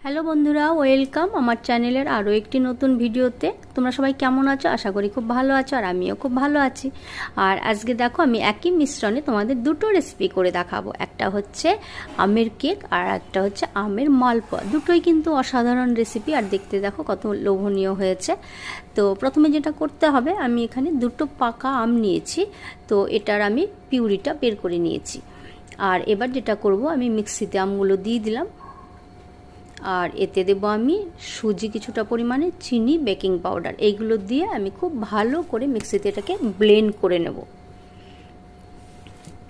Hello বন্ধুরা, welcome আমার চ্যানেলের আরও একটি নতুন ভিডিওতে। তোমরা সবাই কেমন আছো? আশা করি খুব ভালো আছো, আর আমিও খুব ভালো আছি। আর আজকে দেখো আমি একই মিশ্রণে তোমাদের দুটো রেসিপি করে দেখাবো। একটা হচ্ছে আমের কেক আর একটা হচ্ছে আমের মালপোয়া। দুটোই কিন্তু অসাধারণ রেসিপি, আর দেখতে দেখো কত লোভনীয় হয়েছে। তো প্রথমে যেটা করতে হবে, আমি এখানে দুটো পাকা আম নিয়েছি, তো এটার আমি পিউরিটা বের করে নিয়েছি। আর এবার যেটা করব, আমি মিক্সিতে আমগুলো দিয়ে দিলাম, আর এতে দেবো আমি সুজি কিছুটা পরিমাণে, চিনি, বেকিং পাউডার, এইগুলো দিয়ে আমি খুব ভালো করে মিক্সিতে এটাকে ব্লেন্ড করে নেব।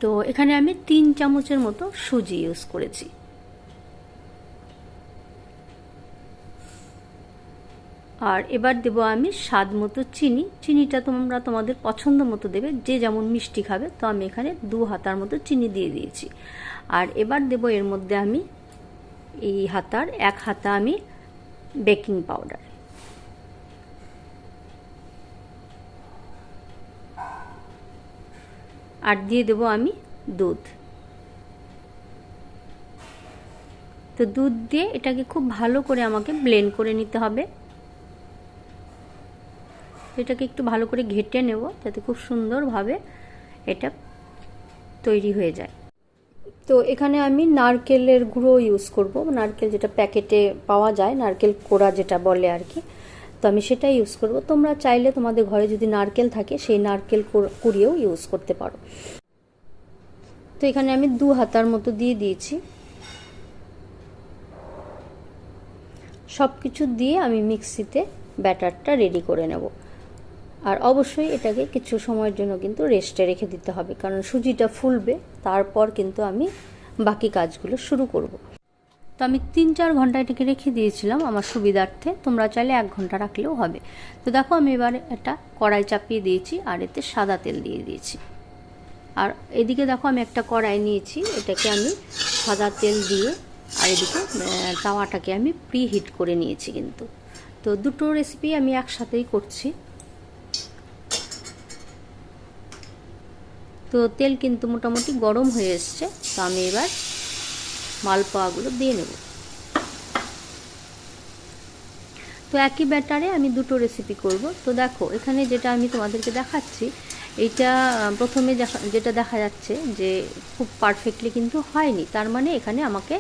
তো এখানে আমি 3 চামচের মতো সুজি ইউজ করেছি। আর এবার দেবো আমি স্বাদ মতো চিনি। চিনিটা তোমরা তোমাদের পছন্দ মতো দেবে, যে যেমন মিষ্টি খাবে। তো আমি এখানে 2 হাতার মতো চিনি দিয়ে দিয়েছি। আর এবার দেবো এর মধ্যে আমি এই হাতার 1 হাতা আমি বেকিং পাউডার। আর দিয়ে দেবো আমি দুধ। তো দুধ দিয়ে এটাকে খুব ভালো করে আমাকে ব্লেন্ড করে নিতে হবে। এটাকে একটু ভালো করে ঘেটে নেব, যাতে খুব সুন্দরভাবে এটা তৈরি হয়ে যায়। তো এখানে আমি নারকেলের গুঁড়ো ইউজ করব, নারকেল যেটা প্যাকেটে পাওয়া যায়, নারকেল কোড়া যেটা বলে আর কি। তো আমি সেটাই ইউজ করব। তোমরা চাইলে তোমাদের ঘরে যদি নারকেল থাকে, সেই নারকেল কুড়িয়েও ইউজ করতে পারো। তো এখানে আমি 2 হাতার মতো দিয়ে দিয়েছি। সব কিছু দিয়ে আমি মিক্সিতে ব্যাটারটা রেডি করে নেব। আর অবশ্যই এটাকে কিছু সময়ের জন্য কিন্তু রেস্টে রেখে দিতে হবে, কারণ সুজিটা ফুলবে, তারপর কিন্তু আমি বাকি কাজগুলো শুরু করব। তো আমি 3-4 ঘন্টা এটাকে রেখে দিয়েছিলাম আমার সুবিধার্থে, তোমরা চাইলে 1 ঘন্টা রাখলেও হবে। তো দেখো আমি এবার একটা কড়াই চাপিয়ে দিয়েছি, আর এতে সাদা তেল দিয়ে দিয়েছি। আর এদিকে দেখো আমি একটা কড়াই নিয়েছি, এটাকে আমি সাদা তেল দিয়ে, আর এদিকে তাওয়াটাকে আমি প্রি হিট করে নিয়েছি কিন্তু। তো দুটো রেসিপি আমি একসাথেই করছি। তো তেল কিন্তু মোটামুটি গরম হয়ে এসছে। তো আমি এবার মালপোয়াগুলো দিয়ে নেব। তো একই ব্যাটারে আমি দুটো রেসিপি করব। তো দেখো এখানে যেটা আমি তোমাদেরকে দেখাচ্ছি, এইটা প্রথমে যেটা দেখা যাচ্ছে যে খুব পারফেক্টলি কিন্তু হয়নি। তার মানে এখানে আমাকে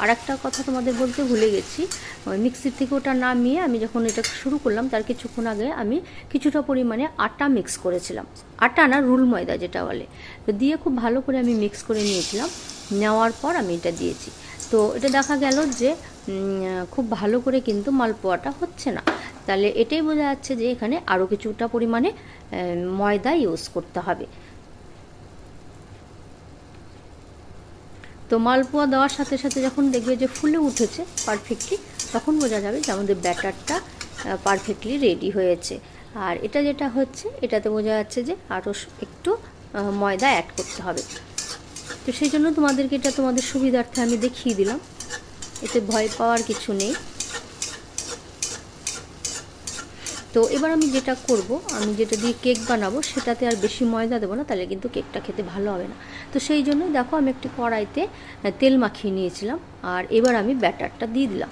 আর একটা কথা তোমাদের বলতে ভুলে গেছি, মিক্সির থেকে ওটা নামিয়ে আমি যখন এটা শুরু করলাম, তার কিছুক্ষণ আগে আমি কিছুটা পরিমাণে আটা মিক্স করেছিলাম। আটা না, রুল ময়দা যেটা বলে। তো দিয়ে খুব ভালো করে আমি মিক্স করে নিয়েছিলাম। নেওয়ার পর আমি এটা দিয়েছি। তো এটা দেখা গেল যে খুব ভালো করে কিন্তু মালপোয়াটা হচ্ছে না। তাহলে এটাই বোঝা যাচ্ছে যে এখানে আরও কিছুটা পরিমাণে ময়দা ইউজ করতে হবে। তো মালপোয়া দেওয়ার সাথে সাথে যখন দেখবে যে ফুলে উঠেছে পারফেক্টলি, তখন বোঝা যাবে যে আমাদের ব্যাটারটা পারফেক্টলি রেডি হয়েছে। আর এটা যেটা হচ্ছে, এটাতে বোঝা যাচ্ছে যে আরও একটু ময়দা অ্যাড করতে হবে। তো সেই জন্য তোমাদেরকে এটা তোমাদের সুবিধার্থে আমি দেখিয়ে দিলাম, এতে ভয় পাওয়ার কিছু নেই। তো এবার আমি যেটা করব, আমি যেটা দিয়ে কেক বানাবো, সেটাতে আর বেশি ময়দা দেবো না, তাহলে কিন্তু কেকটা খেতে ভালো হবে না। তো সেই জন্য দেখো আমি একটি কড়াইতে তেল মাখিয়ে নিয়েছিলাম, আর এবার আমি ব্যাটারটা দিয়ে দিলাম।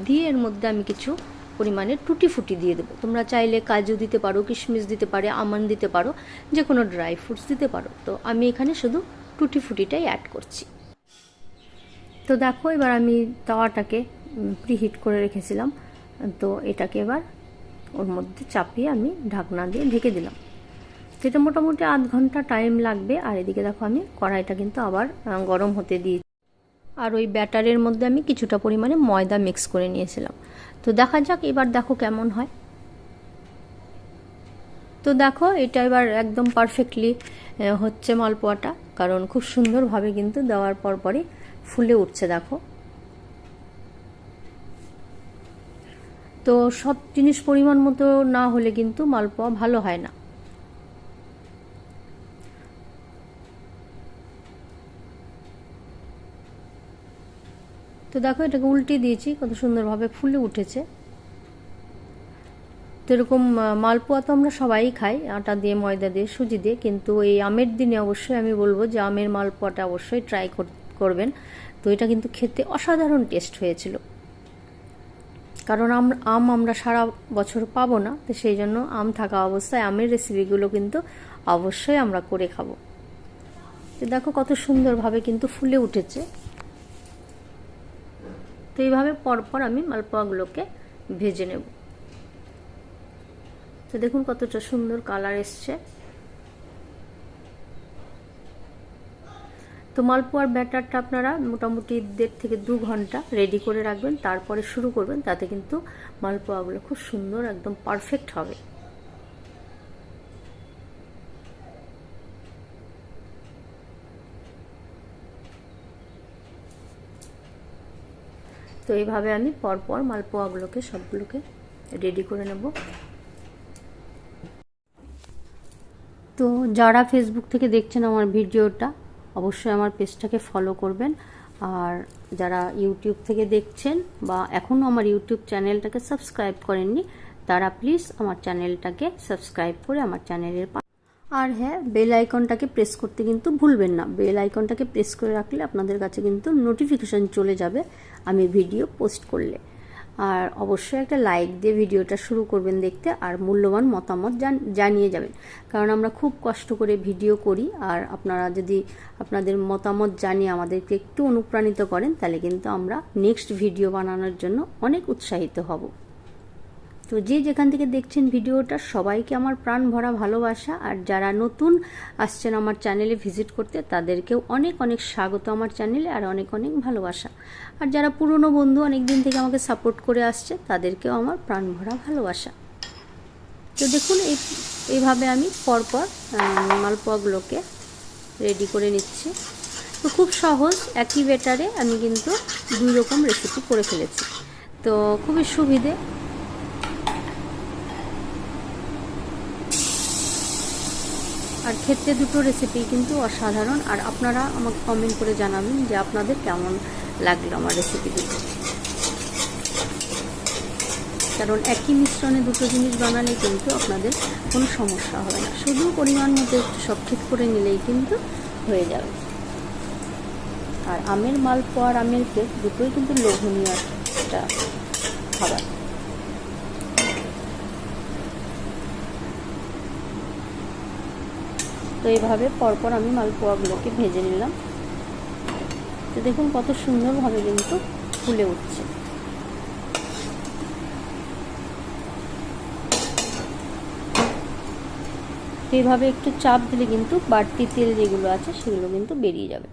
দিয়ে এর মধ্যে আমি কিছু পরিমাণে টুটি ফুটি দিয়ে দেবো। তোমরা চাইলে কাজু দিতে পারো, কিশমিশ দিতে পারে, আমন্ড দিতে পারো, যে কোনো ড্রাই ফ্রুটস দিতে পারো। তো আমি এখানে শুধু টুটি ফুটিটাই অ্যাড করছি। তো দেখো এবার আমি তাওয়াটাকে প্রিহিট করে রেখেছিলাম, তো এটাকে এবার ওর মধ্যে চাপিয়ে আমি ঢাকনা দিয়ে ঢেকে দিলাম। যেটা মোটামুটি আধ ঘন্টা টাইম লাগবে। আর এদিকে দেখো আমি কড়াইটা কিন্তু আবার গরম হতে দিয়েছি, আর ওই ব্যাটারের মধ্যে আমি কিছুটা পরিমাণে ময়দা মিক্স করে নিয়েছিলাম। তো দেখা যাক এবার দেখো কেমন হয়। তো দেখো এটা এবার একদম পারফেক্টলি হচ্ছে মালপোয়াটা, কারণ খুব সুন্দরভাবে কিন্তু দেওয়ার পরই ফুলে উঠছে দেখো। তো সব জিনিস পরিমাণ মতো না হলে কিন্তু মালপোয়া ভালো হয় না। তো দেখো এটাকে উল্টে দিয়েছি, কত সুন্দরভাবে ফুলে উঠেছে। তো এরকম মালপোয়া তো আমরা সবাই খাই, আটা দিয়ে, ময়দা দিয়ে, সুজি দিয়ে, কিন্তু এই আমের দিনে অবশ্যই আমি বলবো যে আমের মালপোয়াটা অবশ্যই ট্রাই করবেন। তো এটা কিন্তু খেতে অসাধারণ টেস্ট হয়েছিল। কারণ আম আমরা সারা বছর পাবো না, তো সেই জন্য আম থাকা অবস্থায় আমের রেসিপিগুলো কিন্তু অবশ্যই আমরা করে খাবো। তো দেখো কত সুন্দরভাবে কিন্তু ফুলে উঠেছে। তো এইভাবে পরপর আমি মালপোয়াগুলোকে ভেজে নেব। তো দেখুন কতটা সুন্দর কালার এসছে। তো মালপোয়ার ব্যাটারটা আপনারা মোটামুটি 1.5 থেকে 2 ঘন্টা রেডি করে রাখবেন, তারপরে শুরু করবেন, তাতে কিন্তু মালপোয়াগুলো খুব সুন্দর একদম পারফেক্ট হবে। তো এইভাবে আমি পরপর মালপোয়াগুলোকে সবগুলোকে রেডি করে নেব। তো যারা ফেসবুক থেকে দেখছেন আমার ভিডিওটা, অবশ্যই আমার পেজটাকে ফলো করবেন। আর যারা ইউটিউব থেকে দেখছেন বা এখনও আমার ইউটিউব চ্যানেলটাকে সাবস্ক্রাইব করেননি, তারা প্লিজ আমার চ্যানেলটাকে সাবস্ক্রাইব করে আমার চ্যানেলের আর হ্যাঁ, বেল আইকনটাকে প্রেস করতে কিন্তু ভুলবেন না। বেল আইকনটাকে প্রেস করে রাখলে আপনাদের কাছে কিন্তু নোটিফিকেশান চলে যাবে আমি ভিডিও পোস্ট করলে। আর অবশ্যই একটা লাইক দিয়ে ভিডিওটা শুরু করবেন দেখতে, আর মূল্যবান মতামত জানিয়ে যাবেন, কারণ আমরা খুব কষ্ট করে ভিডিও করি। আর আপনারা যদি আপনাদের মতামত জানিয়ে আমাদেরকে একটু অনুপ্রাণিত করেন, তাহলে কিন্তু আমরা নেক্সট ভিডিও বানানোর জন্য অনেক উৎসাহিত হব। তো যে যেখান থেকে দেখছেন ভিডিওটা, সবাইকে আমার প্রাণ ভরা ভালোবাসা। আর যারা নতুন আসছেন আমার চ্যানেলে ভিজিট করতে, তাদেরকেও অনেক অনেক স্বাগত আমার চ্যানেলে, আর অনেক অনেক ভালোবাসা। আর যারা পুরনো বন্ধু অনেক দিন থেকে আমাকে সাপোর্ট করে আসছে, তাদেরকেও আমার প্রাণ ভরা ভালোবাসা। তো দেখুন এইভাবে আমি পরপর মালপোয়াগুলোকে রেডি করে নিচ্ছি। তো খুব সহজ, একই ব্যাটারে আমি কিন্তু 2 রকম রেসিপি করে ফেলেছি, তো খুবই সুবিধে। আর খেতে দুটো রেসিপি কিন্তু অসাধারণ। আর আপনারা আমাকে কমেন্ট করে জানাবেন যে আপনাদের কেমন লাগলো আমার রেসিপি দুটো, কারণ একই মিশ্রণে দুটো জিনিস বানালে কিন্তু আপনাদের কোনো সমস্যা হবে না। শুধু পরিমাণ মতো একটু সব ঠিক করে নিলেই কিন্তু হয়ে যাবে। আর আমের মালপোয়া আর আমের কেক দুটোই কিন্তু লোভনীয় একটা খাবার। তো এইভাবে পরপর আমি মালপোয়াগুলোকে ভেজে নিলাম। তো দেখুন কত সুন্দরভাবে কিন্তু ফুলে উঠছে। এইভাবে একটু চাপ দিলে কিন্তু বাড়তি তেল যেগুলো আছে সেগুলো কিন্তু বেরিয়ে যাবে।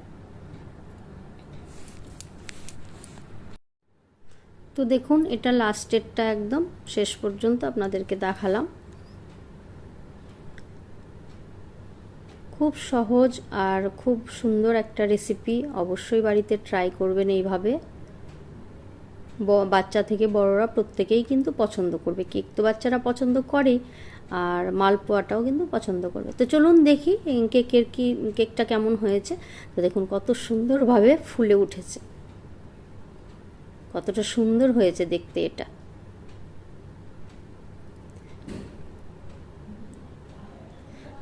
তো দেখুন এটা লাস্টেরটা একদম শেষ পর্যন্ত আপনাদেরকে দেখালাম। খুব সহজ আর খুব সুন্দর একটা রেসিপি, অবশ্যই বাড়িতে ট্রাই করবেন এইভাবে। বাচ্চা থেকে বড়রা প্রত্যেকেই কিন্তু পছন্দ করবে। কেক তো বাচ্চারা পছন্দ করেই, আর মালপোয়াটাও কিন্তু পছন্দ করবে। তো চলুন দেখি কেকটা কেমন হয়েছে। তো দেখুন কত সুন্দরভাবে ফুলে উঠেছে, কতটা সুন্দর হয়েছে দেখতে এটা।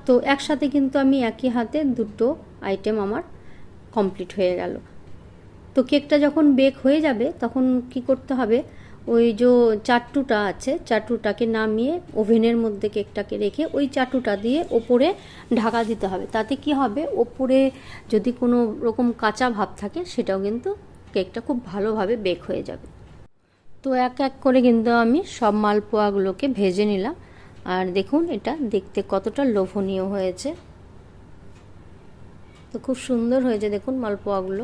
তো একসাথে কিন্তু আমি একই হাতে দুটো আইটেম আমার কমপ্লিট হয়ে গেল। তো কেকটা যখন বেক হয়ে যাবে তখন কি করতে হবে, ওই যে চাটুটা আছে, চাটুটাকে নামিয়ে ওভেনের মধ্যে কেকটাকে রেখে ওই চাটুটা দিয়ে ওপরে ঢাকা দিতে হবে। তাতে কি হবে, ওপরে যদি কোনো রকম কাঁচা ভাব থাকে সেটাও কিন্তু কেকটা খুব ভালোভাবে বেক হয়ে যাবে। তো এক এক করে কিন্তু আমি সব মালপোয়াগুলোকে ভেজে নিলাম। আর দেখুন এটা দেখতে কতটা লোভনীয় হয়েছে। তো খুব সুন্দর হয়েছে দেখুন মালপোয়াগুলো,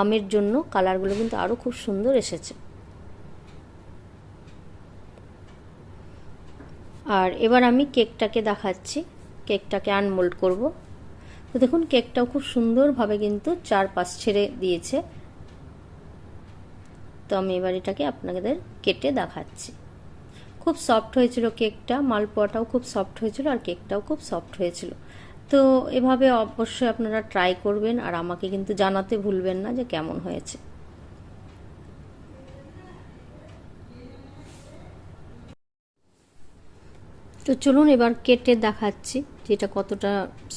আমের জন্য কালারগুলো কিন্তু আরও খুব সুন্দর এসেছে। আর এবার আমি কেকটাকে দেখাচ্ছি, কেকটাকে আনমোল্ড করব। তো দেখুন কেকটাও খুব সুন্দরভাবে কিন্তু 4 ছেড়ে দিয়েছে। তো আমি এবার এটাকে আপনাদের কেটে দেখাচ্ছি। খুব সফট হয়েছিল কেকটা, মালপোয়াটাও খুব সফট হয়েছিল, আর কেকটাও খুব সফট হয়েছিল। তো এভাবে অবশ্যই আপনারা ট্রাই করবেন, আর আমাকে কিন্তু জানাতে ভুলবেন না যে কেমন হয়েছে। তো চলুন এবার কেটে দেখাচ্ছি যে এটা কতটা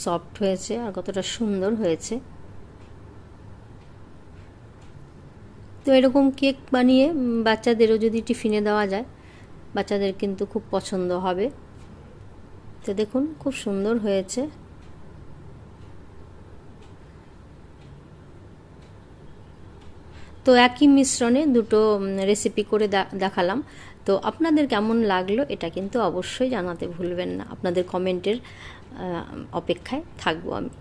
সফট হয়েছে আর কতটা সুন্দর হয়েছে। তো এরকম কেক বানিয়ে বাচ্চাদেরও যদি টিফিনে দেওয়া যায়, বাচ্চাদের কিন্তু খুব পছন্দ হবে। তো দেখুন খুব সুন্দর হয়েছে। তো একই মিশ্রণে দুটো রেসিপি করে দেখালাম। তো আপনাদের কেমন লাগলো এটা কিন্তু অবশ্যই জানাতে ভুলবেন না। আপনাদের কমেন্টের অপেক্ষায় থাকবো আমি।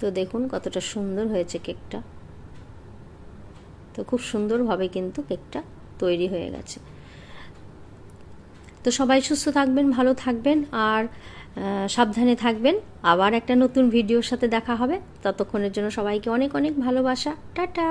তো দেখুন কতটা সুন্দর হয়েছে কেকটা। তো খুব সুন্দরভাবে কিন্তু কেকটা তৈরি হয়ে গেছে। তো সবাই সুস্থ থাকবেন, ভালো থাকবেন আর সাবধানে থাকবেন। আবার একটা নতুন ভিডিওর সাথে দেখা হবে। ততক্ষণের জন্য সবাইকে অনেক অনেক ভালোবাসা। টাটা।